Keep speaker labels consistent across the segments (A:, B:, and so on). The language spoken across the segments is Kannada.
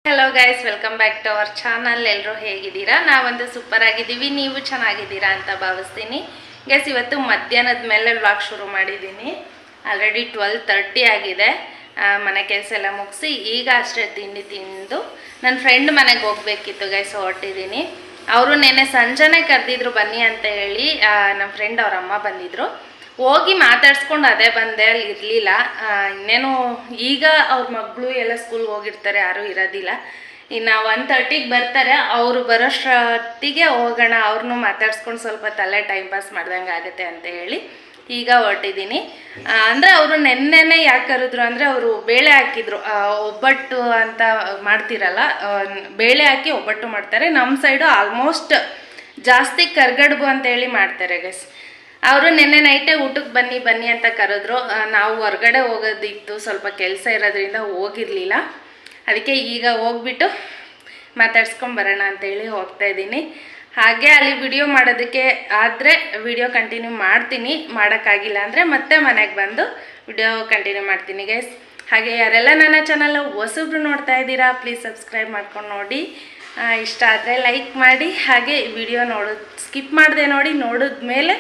A: Hello guys, welcome back to our channel. ಎಲ್ಲರೂ ಹೇಗಿದ್ದೀರಾ? ನಾವಂತೂ ಸೂಪರ್ ಆಗಿದ್ದೀವಿ. ನೀವು ಚೆನ್ನಾಗಿದ್ದೀರಾ ಅಂತ ಭಾವಿಸ್ತೀನಿ. ಗೈಸ್, ಇವತ್ತು ಮಧ್ಯಾಹ್ನದ ಮೇಲೆ ವ್ಲಾಗ್ ಶುರು ಮಾಡಿದ್ದೀನಿ. ಆಲ್ರೆಡಿ 12:30 ಆಗಿದೆ. ಮನೆ ಕೆಲಸ ಎಲ್ಲ ಮುಗಿಸಿ ಈಗ ಅಷ್ಟೇ ತಿಂಡಿ ತಿಂದು ನನ್ನ ಫ್ರೆಂಡ್ ಮನೆಗೆ ಹೋಗ್ಬೇಕಿತ್ತು ಗೈಸ್, ಹೊರಟಿದ್ದೀನಿ. ಅವರು ನೆನ್ನೆ ಸಂಜೆನೇ ಕರೆದಿದ್ರು ಬನ್ನಿ ಅಂತ ಹೇಳಿ. ನಮ್ಮ ಫ್ರೆಂಡ್ ಅವ್ರ ಅಮ್ಮ ಬಂದಿದ್ರು. ಹೋಗಿ ಮಾತಾಡ್ಸ್ಕೊಂಡು ಅದೇ ಬಂದೆ, ಅಲ್ಲಿ ಇರಲಿಲ್ಲ. ಇನ್ನೇನು ಈಗ ಅವ್ರ ಮಗಳು ಎಲ್ಲ ಸ್ಕೂಲ್ಗೆ ಹೋಗಿರ್ತಾರೆ, ಯಾರೂ ಇರೋದಿಲ್ಲ. ಇನ್ನು 1:30ಗೆ ಬರ್ತಾರೆ. ಅವರು ಬರೋಷ್ಟೊತ್ತಿಗೆ ಹೋಗೋಣ, ಅವ್ರನ್ನೂ ಮಾತಾಡ್ಸ್ಕೊಂಡು ಸ್ವಲ್ಪ ತಲೆ ಟೈಮ್ ಪಾಸ್ ಮಾಡ್ದಂಗೆ ಆಗುತ್ತೆ ಅಂತ ಹೇಳಿ ಈಗ ಹೊರಟಿದ್ದೀನಿ. ಅಂದರೆ ಅವರು ನೆನ್ನೆನೇ ಯಾಕೆ ಕರೆದ್ರು ಅಂದರೆ, ಅವರು ಬೇಳೆ ಹಾಕಿದ್ರು. ಒಬ್ಬಟ್ಟು ಅಂತ ಮಾಡ್ತಿರಲ್ಲ, ಬೇಳೆ ಹಾಕಿ ಒಬ್ಬಟ್ಟು ಮಾಡ್ತಾರೆ. ನಮ್ಮ ಸೈಡು ಆಲ್ಮೋಸ್ಟ್ ಜಾಸ್ತಿ ಕರ್ಗಡ್ಬು ಅಂತೇಳಿ ಮಾಡ್ತಾರೆ ಗೈಸ್. ಅವರು ನಿನ್ನೆ ನೈಟೇ ಊಟಕ್ಕೆ ಬನ್ನಿ ಅಂತ ಕರೆದ್ರು. ನಾವು ಹೊರಗಡೆ ಹೋಗೋದಿತ್ತು, ಸ್ವಲ್ಪ ಕೆಲಸ ಇರೋದ್ರಿಂದ ಹೋಗಿರಲಿಲ್ಲ. ಅದಕ್ಕೆ ಈಗ ಹೋಗ್ಬಿಟ್ಟು ಮಾತಾಡ್ಸ್ಕೊಂಡು ಬರೋಣ ಅಂತೇಳಿ ಹೋಗ್ತಾ ಇದ್ದೀನಿ. ಹಾಗೆ ಅಲ್ಲಿ ವಿಡಿಯೋ ಮಾಡೋದಕ್ಕೆ ಆದರೆ ವಿಡಿಯೋ ಕಂಟಿನ್ಯೂ ಮಾಡ್ತೀನಿ, ಮಾಡೋಕ್ಕಾಗಿಲ್ಲ ಅಂದರೆ ಮತ್ತೆ ಮನೆಗೆ ಬಂದು ವಿಡಿಯೋ ಕಂಟಿನ್ಯೂ ಮಾಡ್ತೀನಿ ಗೈಸ್. ಹಾಗೆ ಯಾರೆಲ್ಲ ನನ್ನ ಚಾನಲ್ ಹೊಸಬ್ರು ನೋಡ್ತಾ ಇದ್ದೀರಾ, ಪ್ಲೀಸ್ ಸಬ್ಸ್ಕ್ರೈಬ್ ಮಾಡ್ಕೊಂಡು ನೋಡಿ. ಇಷ್ಟ ಆದರೆ ಲೈಕ್ ಮಾಡಿ. ಹಾಗೆ ವಿಡಿಯೋ ಸ್ಕಿಪ್ ಮಾಡದೆ ನೋಡಿದ್ಮೇಲೆ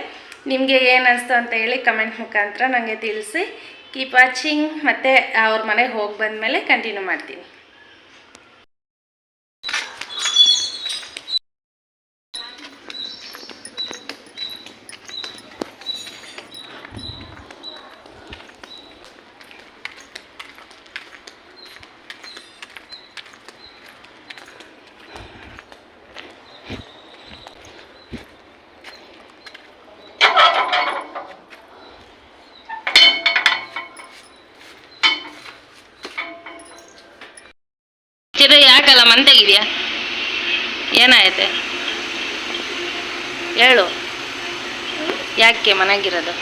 A: ನಿಮಗೆ ಏನು ಅನಿಸ್ತು ಅಂತ ಹೇಳಿ ಕಮೆಂಟ್ ಮುಖಾಂತರ ನನಗೆ ತಿಳಿಸಿ. Keep watching. ಮತ್ತು ಅವ್ರ ಮನೆಗೆ ಹೋಗಿ ಬಂದಮೇಲೆ ಕಂಟಿನ್ಯೂ ಮಾಡ್ತೀನಿ. ಯಾಕಲ್ಲ ಮಂತೆಗಿದೆಯಾ? ಏನಾಯ್ತೆ ಹೇಳು. ಯಾಕೆ ಮನೆಗಿರೋದು?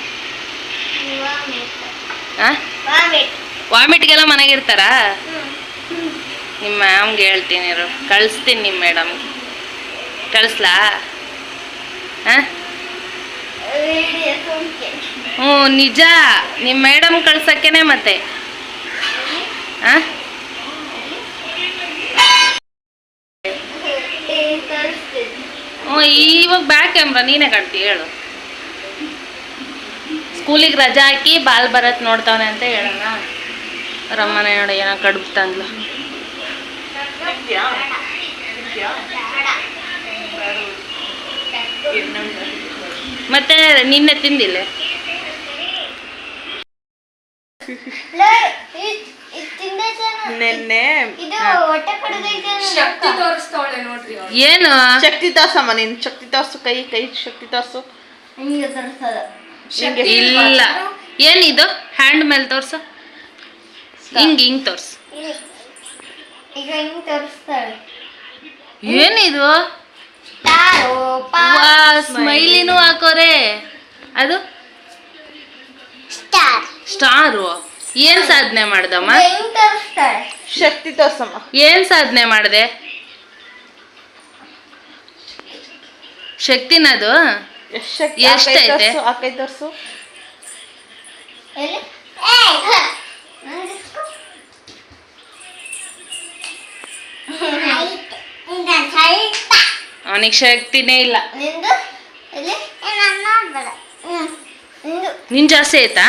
A: ವಾಮಿಟ್ಗೆಲ್ಲ ಮನೆಗಿರ್ತಾರಾ? ನಿಮ್ಮ ಮ್ಯಾಮ್ಗೆ ಹೇಳ್ತೀನಿ, ಕಳಿಸ್ತೀನಿ. ನಿಮ್ಮ ಮೇಡಮ್ಗೆ ಕಳಿಸ್ಲಾ? ಹ್ಞೂ ನಿಜ, ನಿಮ್ಮ ಮೇಡಮ್ ಕಳ್ಸಕ್ಕೇನೆ ಮತ್ತೆ. ಇವಾಗ ಬ್ಯಾಕ್ ಕ್ಯಾಮ್ರಾ ನೀನೇ ಕಾಣ್ತೀವಿ, ಹೇಳು. ಸ್ಕೂಲಿಗೆ ರಜಾ ಹಾಕಿ ಬಾಲ್ ಬರತ್ ನೋಡ್ತಾವನೆ ಅಂತ ಹೇಳೋಣ. ರಮ್ಮನೆ ನೋಡಿ ಏನೋ ಕಡುಬು ತಂದ್ಲು. ಮತ್ತೆ ನಿನ್ನೆ ತಿಂದಿಲ್ಲ? ಏನು
B: ಶಕ್ತಿ ತೋರ್ಸಮ್ಮ, ನೀನು ಶಕ್ತಿ ತೋರ್ಸು. ಕೈ ಶಕ್ತಿ ತೋರ್ಸು.
A: ಇಲ್ಲ, ಏನಿದು? ಹ್ಯಾಂಡ್ ಮೇಲೆ ತೋರ್ಸು. ಹಿಂಗ್ ತೋರ್ಸು. ಏನಿದು? ಸ್ಮೈಲಿನೂ ಹಾಕೋರೆ. ಅದು ಸ್ಟಾರು. ಏನ್ ಸಾಧನೆ ಮಾಡ್ದಮ್ಮ?
B: ಶಕ್ತಿ ತೋರ್ಸಮ್ಮ.
A: ಏನ್ ಸಾಧನೆ ಮಾಡಿದೆ? ಶಕ್ತಿನದು ಎಷ್ಟೈತೆ?
B: ಕೈ ತೋರ್ಸು.
A: ಅವನಿಗೆ ಶಕ್ತಿನೇ ಇಲ್ಲ. ನಿನ್ ಜಾಸ್ತಿ ಆಯ್ತಾ?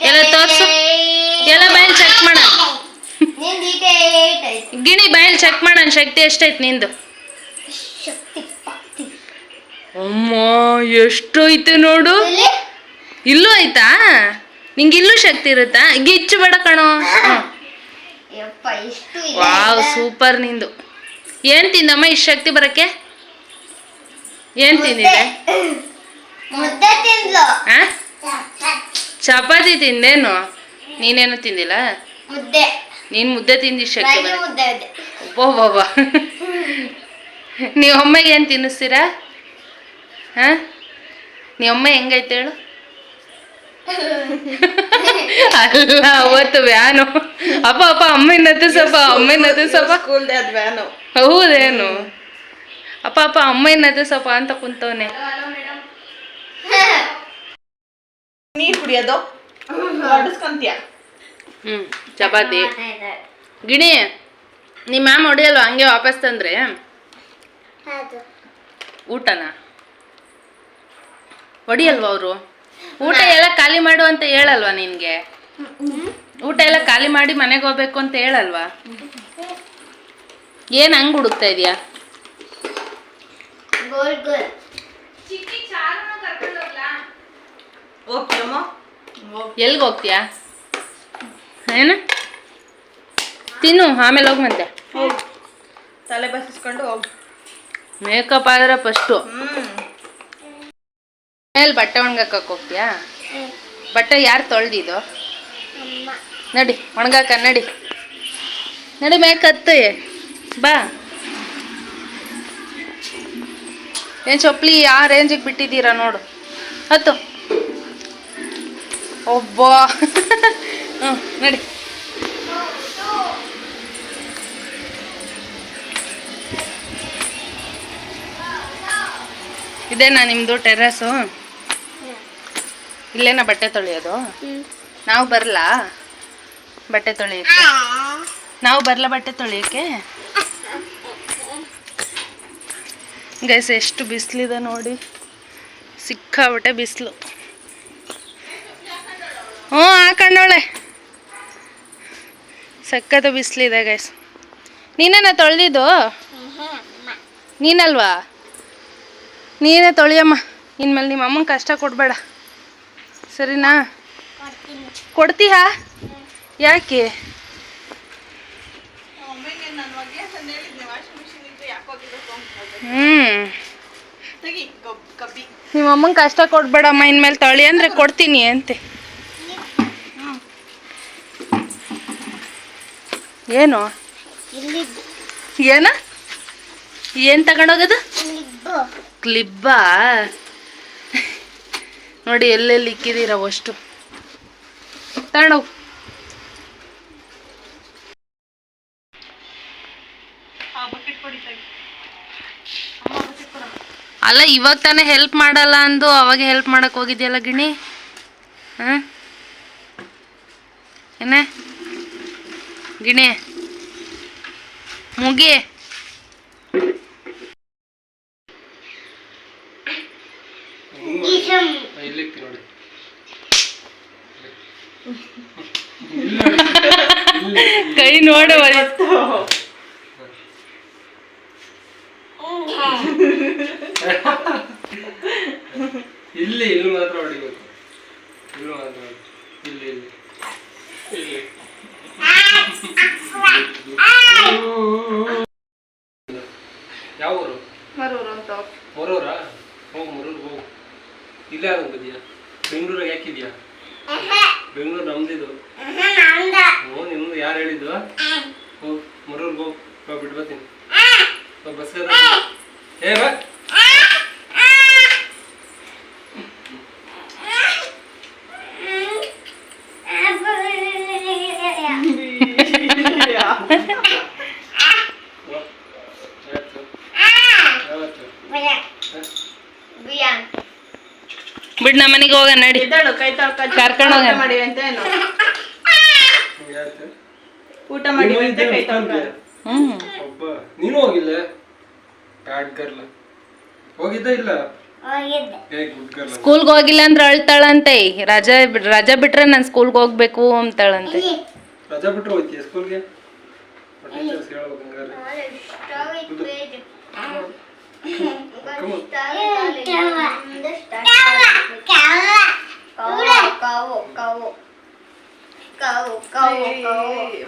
A: ಎಲ್ಲ ತೋರ್ಸು. ಎಲ್ಲ ಬಯಲ್ ಚೆಕ್ ಮಾಡ. ಗಿಣಿ ಬಯಲ್ ಚೆಕ್ ಮಾಡೋಣ, ಶಕ್ತಿ ಎಷ್ಟೈತೆ ನಿಂದು? ಅಮ್ಮ, ಎಷ್ಟು ಐತೆ ನೋಡು. ಇಲ್ಲೂ ಆಯ್ತಾ? ನಿಂಗೆ ಇಲ್ಲೂ ಶಕ್ತಿ ಇರುತ್ತಾ? ಗಿಚ್ಚು ಬೇಡ ಕಣೋ. ವಾವ್, ಸೂಪರ್ ನಿಂದು. ಏನ್ ತಿಂದಮ್ಮ ಇಷ್ಟು ಶಕ್ತಿ ಬರಕ್ಕೆ? ಏನ್ ತಿಂದಿದೆ? ಚಪಾತಿ ತಿಂದೇನು? ನೀನೇನು ತಿಂದಿಲ್ಲ? ನೀನ್ ಮುದ್ದೆ ತಿಂದಿ ಶಕ್ತಿ ಬರಕ್ಕೆ? ಒಬ್ಬೊಬ್ಬ. ನೀವು ಅಮ್ಮಗೆ ಏನ್ ತಿನ್ನಿಸ್ತೀರಾ? ನೀ ಅಮ್ಮ ಹೆಂಗೈತೆ ಹೇಳು? ಅಲ್ಲ, ಅವತ್ತು ವ್ಯಾನು. ಅಪ್ಪ ಅಮ್ಮನದು ಸ್ವಲ್ಪ
B: ವ್ಯಾನು.
A: ಹೌದೇನು? ಅಪ್ಪ ಅಮ್ಮನದು ಸ್ವಲ್ಪ ಅಂತ ಕುಂತವನೆ.
B: ನೀರು ಕುಡಿಯೋದು
A: ಚಪಾತಿ ಗಿಣಿ ನಿಮ್ಮ ಮ್ಯಾಮ್ ಹೊಡಿಯಲ್ವಾ ಹಂಗೆ ವಾಪಸ್ ತಂದ್ರೆ
C: ಹೌದು.
A: ಊಟನ ಹೊಡಿಯಲ್ವಾ ಅವರು? ಊಟ ಎಲ್ಲ ಖಾಲಿ ಮಾಡು ಅಂತ ಹೇಳಲ್ವಾ ನಿನ್ಗೆ? ಊಟ ಎಲ್ಲ ಖಾಲಿ ಮಾಡಿ ಮನೆಗೆ ಹೋಗ್ಬೇಕು ಅಂತ ಹೇಳಲ್ವಾ? ಏನ್ ಹಂಗ್ ಹುಡುಕ್ತಾ ಇದೀಯಾ?
C: ಗೋಲ್ ಗೋಲ್.
B: ಓಕೆ ಅಮ್ಮ.
A: ಎಲ್ಗೆ ಹೋಗ್ತೀಯಾ? ಏನು ತಿನ್ನು, ಆಮೇಲೆ ಹೋಗ್ಮಂತೆ.
B: ಹೋಗು. ತಲೆ ಬಸಿಸ್ಕೊಂಡು ಹೋಗು.
A: ಮೇಕಪ್ ಆದ್ರೆ ಫಸ್ಟು. ಮೇಲೆ ಬಟ್ಟೆ ಒಣಗಾಕಕ್ಕೆ ಹೋಗ್ತೀಯಾ? ಬಟ್ಟೆ ಯಾರು ತೊಳ್ದಿದ್ದು?
C: ಅಮ್ಮ.
A: ನಡಿ ಒಣಗಾಕ, ನಡಿ ನಡಿ ಮೇಕತ್ತೆ ಬಾ. ಏನು ಚೊಪ್ಲಿ ಯಾವ ರೇಂಜಿಗೆ ಬಿಟ್ಟಿದ್ದೀರಾ ನೋಡು. ಹತ್ತು ಒಬ್ಬ ಹ್ಞೂ ನಡಿ. ಇದೇನಾ ನಿಮ್ಮದು ಟೆರ್ರಸು? ಇಲ್ಲೇನಾ ಬಟ್ಟೆ ತೊಳೆಯೋದು? ನಾವು ಬರಲಾ ಬಟ್ಟೆ ತೊಳೆಯೋಕ್ಕೆ? ನಾವು ಬರಲಾ ಬಟ್ಟೆ ತೊಳೆಯೋಕ್ಕೆ? ಗೈಸ್ ಎಷ್ಟು ಬಿಸಿಲಿದೆ ನೋಡಿ, ಸಿಕ್ಕಾಬಿಟ್ಟೆ ಬಿಸಿಲು. ಹ್ಞೂ ಹಾಕೊಂಡವಳೆ, ಸಕ್ಕತ್ತ ಬಿಸಿಲಿದೆ ಗೈಸ್. ನೀನೇನ ತೊಳೆದಿದ್ದು? ನೀನಲ್ವಾ? ನೀನೇ ತೊಳೆಯಮ್ಮ. ಇನ್ಮೇಲೆ ನಿಮ್ಮ ಅಮ್ಮಂಗೆ ಕಷ್ಟ ಕೊಡಬೇಡ, ಸರಿನಾ? ಕೊಡ್ತೀಯಾ? ಯಾಕೆ? ನಿಮ್ಮ ಅಮ್ಮಂಗೆ ಕಷ್ಟ ಕೊಡ್ಬೇಡಮ್ಮ, ಇನ್ಮೇಲೆ ತೊಳಿ ಅಂದರೆ ಕೊಡ್ತೀನಿ ಅಂತೆ. ಏನು ಏನ ಏನು ತಗೊಂಡೋಗೋದು? ಕ್ಲಿಬ್ಬಾ? ನೋಡಿ ಎಲ್ಲೆಲ್ಲಿ ಇಕ್ಕಿದ್ದೀರ ಅಷ್ಟು ತಗೊಂಡೋಗು. ಅಲ್ಲ ಇವಾಗ ತಾನೇ ಹೆಲ್ಪ್ ಮಾಡಲ್ಲ ಅಂದು ಅವಾಗ ಹೆಲ್ಪ್ ಮಾಡಕ್ ಹೋಗಿದ್ಯಲ್ಲ ಗಿಣಿ. ಹಾಂ ಏನೇ ಗಿಣಿ ಮುಗಿ. ಕೈ ನೋಡ
D: ಇಲ್ಲಿ ಇಲ್ಲಿ ಮಾತ್ರ ಹೊಡಿಬೇಕು. ಇಲ್ಲಿ ಮಾತ್ರ ಇಲ್ಲಿ ಇಲ್ಲಿ ಇಲ್ಲಿ ಯಾವ ಊರು?
B: ಮರೂರು ಅಂತ.
D: ಮರೂರಾ? ಹೋಗು ಮರೂರ್ಗೆ ಹೋಗು. ಇಲ್ಲೇ ಆದಂಗೆ ಬದಿಯಾ? ಬೆಂಗಳೂರಾಗ ಯಾಕಿದ್ಯಾ? ಬೆಂಗಳೂರು ನಮ್ದಿದು. ಹ್ಞೂ ನಿಮ್ದು ಯಾರು ಹೇಳಿದ್ದು? ಹೋಗು ಮರೂರ್ಗೆ ಹೋಗು. ಬಾ ಬಿಟ್ಟು ಬರ್ತೀನಿ. ಬಸ್ ಏ ಬಾ.
A: ಬಿಡ್ ನಮ್ಮ ಮನೆಗೆ ಹೋಗ ನಡಿ.
B: ಕೈ
A: ಕರ್ಕೊಂಡು ಹೋಗ.
B: ಮಾಡಿವಿ ಅಂತ ಏನು? ಊಟ ಮಾಡಿವಿ ಅಂತ ಕೈ ತೊಳ್ಕ.
D: ಒಬ್ಬ ನೀನು ಹೋಗಿಲ್ಲ? ಬ್ಯಾಡ್ ಗರ್ಲ್ ಹೋಗಿದ್ದ ಇಲ್ಲ?
A: ಸ್ಕೂಲ್ಗೆ ಹೋಗಿಲ್ಲ ಅಂದ್ರೆ ಅಳ್ತಾಳಂತೆ. ರಜಾ ಬಿಟ್ರೆ ನಾನು ಸ್ಕೂಲ್ಗೆ ಹೋಗ್ಬೇಕು ಅಂತಾಳಂತೆ.
D: ರಜಾ ಬಿಟ್ರೆ ಹೋಗ್ತೀಯ ಸ್ಕೂಲ್ಗೆ? ಟೀಚರ್ಸ್ ಹೇಳ್ಬೇಕು ಹಂಗಾರೆ.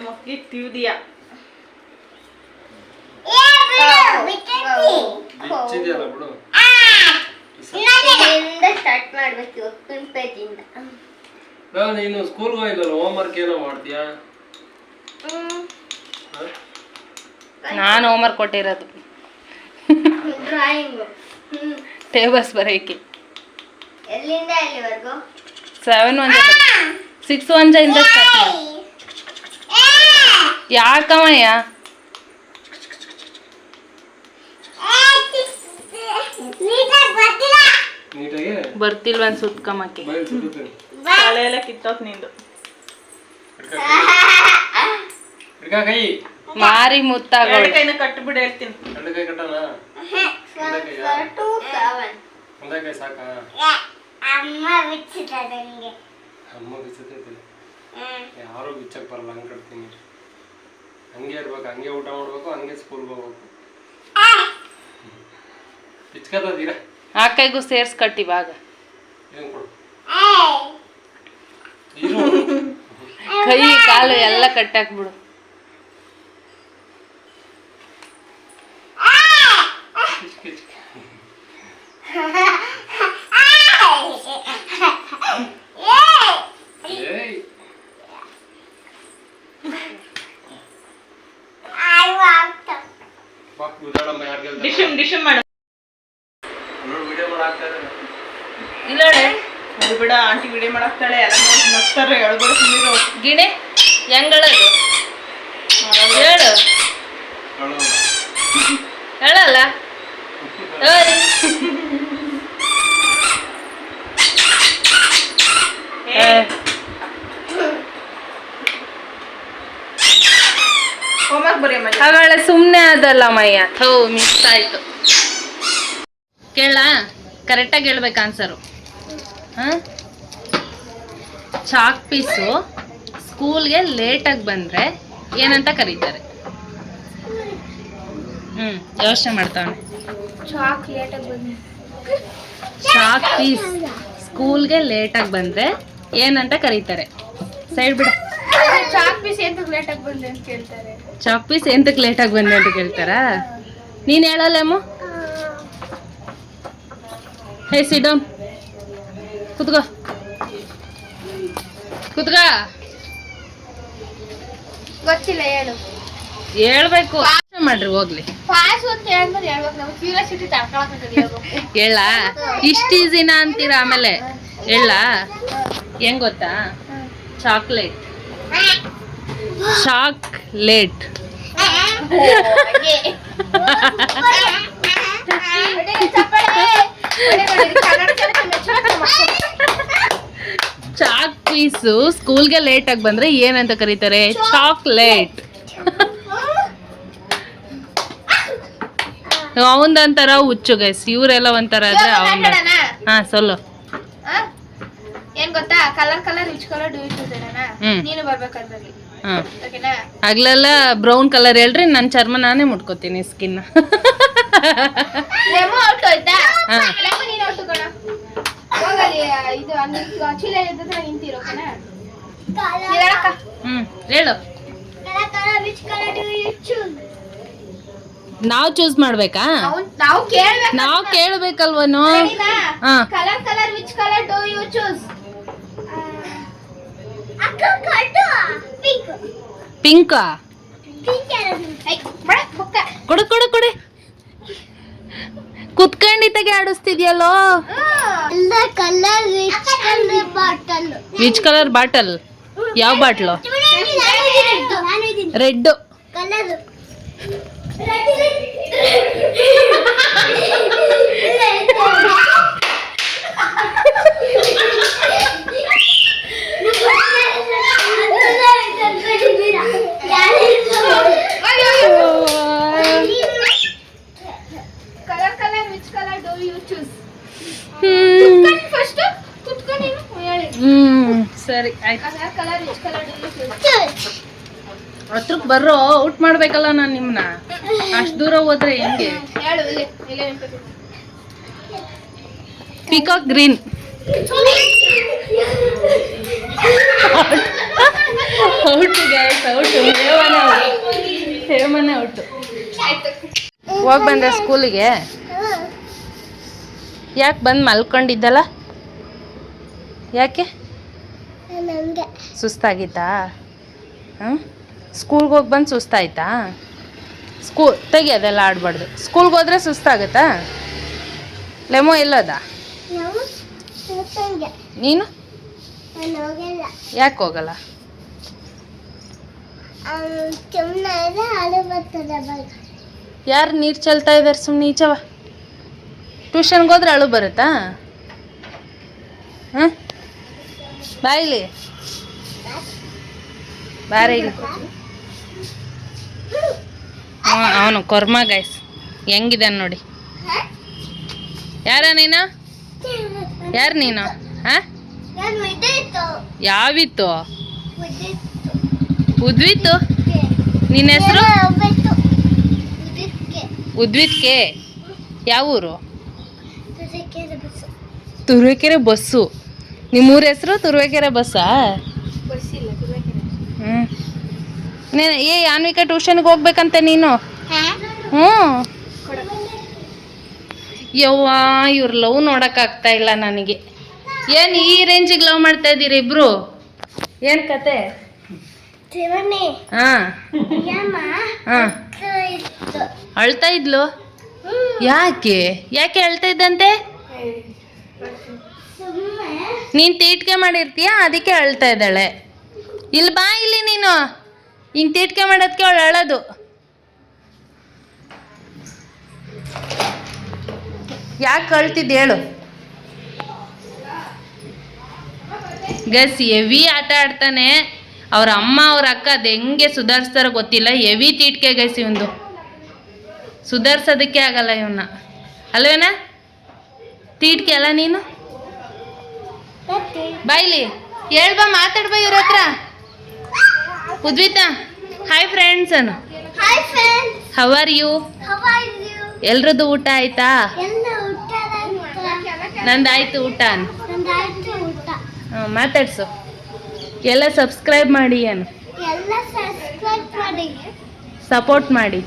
B: ಮುಗಿತಿದ್ಯಾ?
D: ಬಿಚ್ಚಿದ್ಯಲ್ಲ ಬಿಡು.
C: ಸ್ಟಾರ್ಟ್ ಮಾಡ್ಬೇಕು ಪೇಜಿಂದ.
D: ನೀನು ಸ್ಕೂಲ್ಗೆ ಹೋಗಿಲ್ಲ, ಹೋಮ್ ವರ್ಕ್ ಏನೋ ಮಾಡ್ತೀಯಾ?
A: ನಾನು ಹೋಮ್ವರ್ಕ್ ಕೊಟ್ಟಿರೋದು
C: ಡ್ರಾಯಿಂಗ್
A: ಟೇಬಲ್ಸ್ ಬರೆಯಕ್ಕೆ.
C: ಎಲ್ಲಿಂದ ಎಲ್ಲಿವರೆಗೂ?
A: 7 1 6 1 ಇಂದ ಸ್ಟಾರ್ಟ್ ಮಾಡಿ. ಯಾಕಮ್ಮಯ್ಯ?
D: ನೀಟಾಗಿ
A: ಬರ್ತಿಲ್ವ ಅನ್ಸುತ್ತ ಕಮ್ಮಕ್ಕೆ.
B: ತಲೆ ಎಲ್ಲ ಕಿತ್ತೋತ್ ನಿಂದು.
D: ಕೈ
A: ಮಾರಿ ಮುತ್ತಾಗೋಳು.
B: ಎರಡು ಕೈನ ಕಟ್ಬಿಡು ಹೇಳ್ತೀನಿ.
D: ಎರಡು ಕೈ ಕಟ್ಟಣ? ಒಂದೇ ಕೈಯಾ? ಒಂದೇ ಕೈ ಸಾಕಾ?
C: ಅಮ್ಮ ಬಿಚ್ಚಿದ್ದಾರೆ ನಂಗೆ.
D: ಅಮ್ಮ ಬಿಚ್ಚತೈತಿ. ಯಾರು ಬಿಚ್ಚಕ್ ಬರಲ್ಲ, ಹಂಗೆ ಕಟ್ತೀನಿ. ಹಂಗೆ ಇರ್ಬೇಕು, ಹಂಗೆ ಊಟ ಮಾಡ್ಬೇಕು, ಹಂಗೆ ಸ್ಕೂಲ್ಗೆ ಹೋಗ್ಬೇಕು. ಬಿಚ್ಕತ್ತೀರಾ?
A: ಆ ಕೈಗೂ ಸೇರ್ಸ್ ಕಟ್ಟಿ ಇವಾಗ.
D: ಏನು ಕೊಡು?
A: ಕೈ ಕಾಲು ಎಲ್ಲ ಕಟ್ಟಾಕ್ಬಿಡು.
B: ಡಿಶಮ್ ಮಾಡು.
D: ವಿಡಿಯೋ ಮಾಡಾಕ್ತಾರೆ.
A: ಇಲ್ಲ
B: ಅದು ಬಿಡ, ಆಂಟಿ ವಿಡಿಯೋ ಮಾಡಾಕ್ತಾಳೆ, ಎಲ್ಲ ನೋಡಿ ನಗ್ತಾರೆ. ಎಳ್ಬೇಡ ಸುಮ್ಮನಿರು.
A: ಗಿಣೆ ಹೆಂಗಳದು ಹೇಳು. ಹೇಳಲ್ಲ
B: ಹೋಮ್ವರ್ಕ್ ಬರೆಯಮ್ಮ.
A: ಅವಳ ಸುಮ್ಮನೆ ಅದಲ್ಲ ಮಯ್ಯ. ಥೌ ಮಿಸ್ ಆಯ್ತು. ಕೇಳ ಕರೆಕ್ಟಾಗಿ ಹೇಳ್ಬೇಕು ಆನ್ಸರು. ಚಾಕ್ ಪೀಸು ಸ್ಕೂಲ್ಗೆ ಲೇಟಾಗಿ ಬಂದರೆ ಏನಂತ ಕರೀತಾರೆ? ಯೋಚನೆ ಮಾಡ್ತಾವನೆ. ಚಾಕ್ ಪೀಸ್ ಸ್ಕೂಲ್ಗೆ ಲೇಟಾಗಿ ಬಂದರೆ ಏನಂತ ಕರೀತಾರೆ? ಸೈಡ್ ಬಿಡ.
C: ಚಾಕ್ ಪೀಸ್ ಎಂತಕ್ಕೆ ಲೇಟಾಗಿ ಬಂದೆ ಅಂತ ಕೇಳ್ತಾರೆ.
A: ಚಾಕ್ ಪೀಸ್ ಎಂತಕ್ಕೆ ಲೇಟಾಗಿ ಬಂದೆ ಅಂತ ಕೇಳ್ತಾರಾ? ನೀನು ಹೇಳಲ್ಲೇಮೋ. ಹೇ ಸಿಡಮ್, ಕುತ್ಕೋ ಕುತ್ಕೋ.
C: ಗೊತ್ತಿಲ್ಲ, ಹೇಳು.
A: ಹೇಳ್ಬೇಕು. ಮಾಡ್ರಿ ಹೋಗ್ಲಿ.
C: ಪಾಸ್ ಅಂತ ಹೇಳಿದ್ರೆ ಹೇಳ್ಬೇಕು. ನಾವು ಕ್ಯೂರಿಯಾಸಿಟಿ ತಡ್ಕೊಳಕ್ಕೆ
A: ಹೇಳ. ಇಷ್ಟ ಈಸಿನ ಅಂತೀರ ಆಮೇಲೆ. ಹೇಳ ಹೆಂಗ್ ಗೊತ್ತಾ? ಚಾಕ್ಲೇಟ್ ಚಾಕ್ಲೇಟ್ ಚಾಕ್ ಪೀಸು ಸ್ಕೂಲ್ಗೆ ಲೇಟಾಗಿ ಬಂದ್ರೆ ಏನಂತ ಕರೀತಾರೆ? ಚಾಕ್ಲೇಟ್. ಅವಂದಂತರ ಹುಚ್ಚು ಗೈಸ್, ಇವರೆಲ್ಲ ಒಂಥರ ಆದ್ರೆ ಅವನ್. ಹಾ ಸೊಲ್ಲು.
C: ಏನ್ ಗೊತ್ತಾ? Colour colour which colour do you choose ಏನಾ? ನೀನು ಬರ್ಬೇಕಂದ್ರಲ್ಲಿ. ಓಕೆನಾ?
A: ಆಗ್ಲೆಲ್ಲ ಬ್ರೌನ್ ಕಲರ್ ಹೇಳ್ರಿ, ನನ್ನ ಚರ್ಮ ನಾನೇ ಮುಟ್ಕೋತೀನಿ, ಸ್ಕಿನ್.
C: ಲೆಮೋ ಔಟ್ ಹೋಯ್ತಾ? ಲೆಮೋ ನೀನು ಔಟ್ ಕಣ. ಹೋಗಲಿ, ಇದು ಚೀಲ ಇದ್ದತ್ರ ನಿಂತಿರೋ. ಓಕೆನಾ?
A: ಹೇಳು.
C: Which colour do you choose?
A: ನಾವು ಚೂಸ್ ಮಾಡ್ಬೇಕಾ?
C: ನಾವು ಕೇಳ್ಬೇಕು.
A: ನಾವು ಕೇಳ್ಬೇಕಲ್ವನು?
C: Colour colour which colour do you choose? ಅಕ್ಕ ಕಟ್ಟು ಪಿಂಕ್.
A: ಪಿಂಕಾ?
C: ಪಿಂಕ್ ಯಾರು? ಐ ಬಡ ಬುಕ್ಕ.
A: ಕೊಡು ಕೊಡು ಕೊಡಿ. ಕುತ್ಕೊಂಡಿದ್ದಾಗೆ ಆಡಿಸ್ತಿದ್ಯಲ್ಲೋ.
C: Colour which colour bottle?
A: Which colour bottle? ಯಾವ bottle? Red
C: colour. Colour colour which colour do you choose? First ಕುತ್ಕೊಂಡು ನೀನು ಹೇಳಿ.
A: ಸರಿ ಆಯ್ತು.
C: Colour colour which colour do you choose?
A: ಹತ್ರಕ್ಕೆ ಬರ್ರೋ, ಔಟ್ ಮಾಡ್ಬೇಕಲ್ಲ ನಾನು ನಿಮ್ಮನ್ನ. ಅಷ್ಟು ದೂರ ಹೋದ್ರೆ ಹೆಂಗೆ?
C: ಹೇಳು. ಇಲ್ಲ
A: peacock green. Out guys, out. ಹೇಮನೆ ಔಟು. ಹೋಗಿ ಬಂದೆ ಸ್ಕೂಲಿಗೆ. ಯಾಕೆ ಬಂದು ಮಲ್ಕೊಂಡಿದ್ದಲ್ಲ? ಯಾಕೆ?
C: ನಮಗೆ
A: ಸುಸ್ತಾಗಿತ್ತಾ? ಸ್ಕೂಲ್ಗೆ ಹೋಗಿ ಬಂದು ಸುಸ್ತಾಯ್ತಾ? ತೆಗಿ, ಅದೆಲ್ಲ ಆಡಬಾರ್ದು. ಸ್ಕೂಲ್ಗೆ ಹೋದ್ರೆ ಸುಸ್ತಾಗುತ್ತಾ? ಲೆಮೋ ಎಲ್ಲದ? ನೀನು ಯಾಕೆ ಹೋಗಲ್ಲ? ಯಾರು ನೀರು ಚೆಲ್ತಾ ಇದ್ದಾರೆ? ಸುಮ್ಮನೆ ಈಚವ. ಟ್ಯೂಷನ್ಗೆ ಹೋದ್ರೆ ಅಳು ಬರುತ್ತಾ? ಹಾಂ, ಬಾಯಿಲಿ ಬಾರೆ ಇಲ್ಲಿ. ಅವನು ಕೊರ್ಮ ಗೈಸ್ ಹೆಂಗಿದಾನೆ ನೋಡಿ. ಯಾರ ನೀನು? ಯಾರು ನೀನು? ಹಾಂ, ಯಾವಿತ್ತು? ಉದ್ವಿತ್ತು. ನಿನ್ನ ಹೆಸರು? ಉದ್ವಿತ್ಕೆ. ಯಾವ ಊರು? ತುರುವೇಕೆರೆ ಬಸ್ಸು. ನಿಮ್ಮೂರ ಹೆಸರು ತುರುವೇಕೆರೆ ಬಸ್ಸಾ? ಹ್ಞೂ. ನೀನು ಅನ್ವಿಕಾ ಟ್ಯೂಷನ್ಗೆ ಹೋಗ್ಬೇಕಂತೆ ನೀನು? ಹ್ಞೂ. ಯವ್ವ ಇವ್ರ ಲವ್ ನೋಡೋಕ್ಕಾಗ್ತಾ ಇಲ್ಲ ನನಗೆ. ಏನು ಈ ರೇಂಜಿಗೆ ಲವ್ ಮಾಡ್ತಾ ಇದ್ದೀರಿ ಇಬ್ರು? ಏನು ಕತೆ? ಹಾಂ ಹಾಂ. ಅಳ್ತಾ ಇದ್ಲು? ಯಾಕೆ ಯಾಕೆ ಅಳ್ತಾ ಇದ್ದಂತೆ? ನೀನು ತೀಟ್ಕೆ ಮಾಡಿರ್ತೀಯ ಅದಕ್ಕೆ ಅಳ್ತಾ ಇದ್ದಾಳೆ. ಇಲ್ಲಿ ಬಾ, ಇಲ್ಲಿ ನೀನು ಹಿಂಗೆ ತೀಟ್ಕೆ ಮಾಡೋದಕ್ಕೆ ಅವಳು ಅಳೋದು. ಯಾಕೆ ಅಳ್ತಿದ್ದು ಹೇಳು? ಗಸ್ ಹೆವಿ ಆಟ ಆಡ್ತಾನೆ. ಅವ್ರ ಅಮ್ಮ ಅವ್ರ ಅಕ್ಕ ಅದು ಹೆಂಗೆ ಸುಧಾರಿಸ್ತಾರೋ ಗೊತ್ತಿಲ್ಲ. ಹೆವಿ ತೀಟ್ಕೆ ಗೈಸ್ ಇವಂದು. ಸುಧಾರಿಸೋದಕ್ಕೆ ಆಗಲ್ಲ ಇವನ್ನ, ಅಲ್ವೇನ? ತೀಟ್ಕೆ ಅಲ್ಲ ನೀನು? ಬಾಯ್ಲಿ ಹೇಳ್ಬಾ, ಮಾತಾಡ್ಬಾ ಇವ್ರ ಹತ್ರ. ಉದ್ವಿತಾ ಹಾಯ್ ಫ್ರೆಂಡ್ಸ್ ಅನು. How are you? ಎಲ್ರದ್ದು ಊಟ ಆಯ್ತಾ? ನಂದಾಯ್ತು ಊಟ ಅನು. ಮಾತಾಡ್ಸು. ಎಲ್ಲ ಸಬ್ಸ್ಕ್ರೈಬ್ ಮಾಡಿ ಅನು. ಸಪೋರ್ಟ್ ಮಾಡಿ.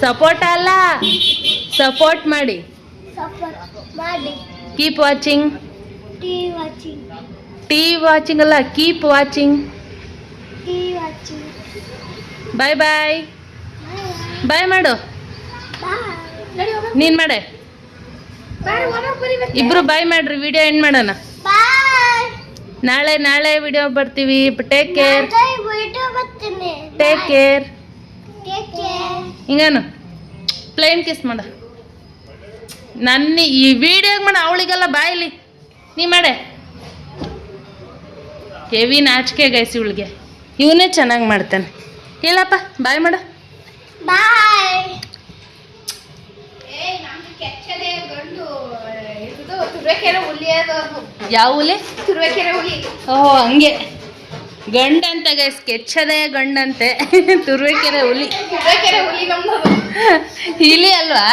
A: ಸಪೋರ್ಟ್ ಅಲ್ಲ, ಸಪೋರ್ಟ್ ಮಾಡಿ. Keep watching. ಟಿ ವಾಚಿಂಗ್ ಅಲ್ಲ, keep watching. Bye bye. Bye ಮಾಡು. ನೀನು ಮಾಡೆ. ಇಬ್ರು ಬಾಯ್ ಮಾಡ್ರಿ, ವಿಡಿಯೋ ಎಂಡ್ ಮಾಡೋಣ. ನಾಳೆ ವಿಡಿಯೋ ಬರ್ತೀವಿ. Take care. Take care. ಹಿಂಗಾನು ಪ್ಲೇನ್ ಕಿಸ್ ಮಾಡ. ನನ್ನ ಈ ವಿಡಿಯೋಗೆ ಮಾಡ, ಅವಳಿಗೆಲ್ಲ ಬಾಯ್ಲಿ ನೀ ಮಾಡೆ. ಹೆವಿ ನಾಚಿಕೆ ಗೈಸ್ ಇವಳಿಗೆ. ಇವನೇ ಚೆನ್ನಾಗಿ ಮಾಡ್ತಾನೆ. ಹೇಳಪ್ಪ ಬಾಯ್ ಮಾಡು. ಯಾವ ಹುಲಿ? ಓಹೋ ಹಂಗೆ. ಗಂಡಂತೆ ಗೈಸ್, ಕೆಚ್ಚದೆ ಗಂಡಂತೆ. ತುರುವೇಕೆರೆ ಹುಲಿ. ಇಲಿ ಅಲ್ವಾ?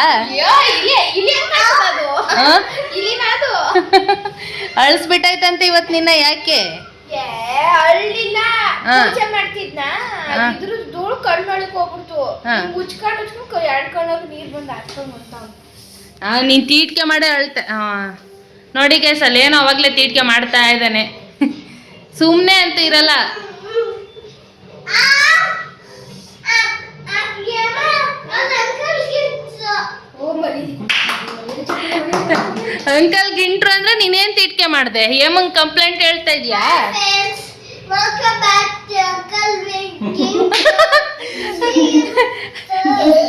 A: ಅಳಿಸ್ಬಿಟ್ಟೈತಂತೆ ಇವತ್ತು ನಿನ್ನ. ಯಾಕೆ? ನೀನ್ ತೀಟ್ಕೆ ಮಾಡೇ ಅಳ್ತಾ ನೋಡಿ ಗೈಸ್. ಅಲ್ಲೇನೋ ಅವಾಗಲೇ ತೀಟ್ಕೆ ಮಾಡ್ತಾ ಇದ್ದಾನೆ. ಸುಮ್ಮನೆ ಅಂತ ಇರಲ್ಲ. ಅಂಕಲ್ ಗಿಂಟ್ರು ಅಂದ್ರೆ ನೀನೇನ್ ತೀಟ್ಕೆ ಮಾಡ್ದೆ? ಹೇಮಂಗ್ ಕಂಪ್ಲೇಂಟ್ ಹೇಳ್ತಾ ಇದ್ಯಾ?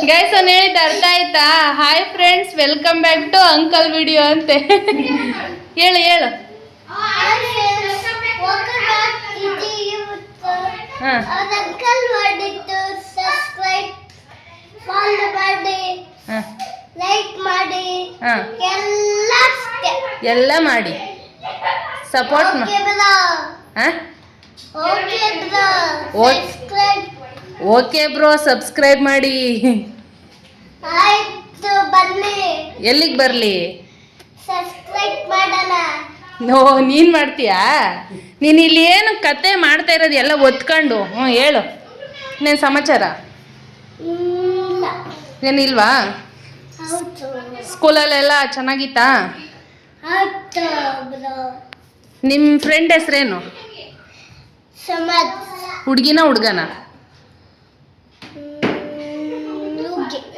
A: ಗೈಸ್ ಅವ್ನು ಹೇಳಿದ್ದು ಅರ್ಥ ಆಯ್ತಾ? Hi friends, welcome back to uncle video ಅಂತೆ. ಹೇಳು ಹೇಳು. ಎಲ್ಲ ಮಾಡಿ ಸಪೋರ್ಟ್ ಓಕೆ ಬ್ರೋ, ಸಬ್ಸ್ಕ್ರೈಬ್ ಮಾಡಿ. ಎಲ್ಲಿಗೆ ಬರಲಿ? ನೋ, ನೀನು ಮಾಡ್ತೀಯಾ? ನೀನು ಇಲ್ಲಿ ಏನು ಕತೆ ಮಾಡ್ತಾ ಇರೋದು ಎಲ್ಲ ಒತ್ಕೊಂಡು. ಹ್ಞೂ ಹೇಳು, ಇನ್ನೇನು ಸಮಾಚಾರ? ಏನಿಲ್ವಾ? ಸ್ಕೂಲಲ್ಲೆಲ್ಲ ಚೆನ್ನಾಗಿತ್ತಾ? ನಿಮ್ಮ ಫ್ರೆಂಡ್ ಹೆಸ್ರೇನು? ಹುಡುಗಿನ ಹುಡುಗನ?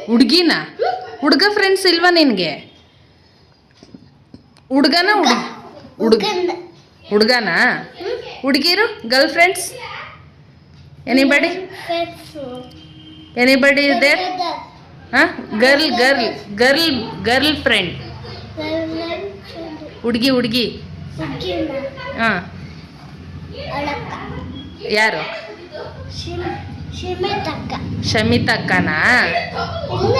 A: ಹುಡುಗಿನ? ಹುಡುಗ ಫ್ರೆಂಡ್ಸ್ ಇಲ್ವಾ ನಿನಗೆ? ಹುಡುಗನ ಹುಡುಗನ? ಹುಡುಗಿರು ಗರ್ಲ್ ಫ್ರೆಂಡ್ಸ್? Anybody there? ಹಾಂ, ಗರ್ಲ್ ಫ್ರೆಂಡ್. ಹುಡುಗಿ ಹಾಂ. ಯಾರು? ಶಮಿತ್ ಅಕ್ಕನಾ?
C: ಇಲ್ಲ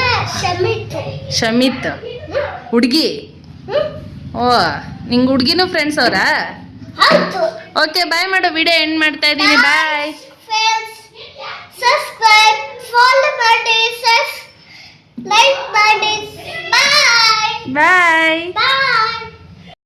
A: ಶಮಿತ್ ಹುಡುಗಿ? ಓ, ನಿಂಗೆ ಹುಡುಗಿನೂ ಫ್ರೆಂಡ್ಸ್ ಅವರಾ?
C: ಹೌದು.
A: ಓಕೆ, ಬಾಯ್ ಮಾಡು. ವಿಡಿಯೋ ಎಂಡ್ ಮಾಡ್ತಾ ಇದ್ದೀನಿ. ಬಾಯ್.
C: ಸಬ್ಸ್ಕ್ರೈಬ್, ಫಾಲೋ ಮಾಡಿ, ಲೈಕ್ ಮಾಡಿ. ಬಾಯ್
A: ಬಾಯ್.
C: ಬಾಯ್.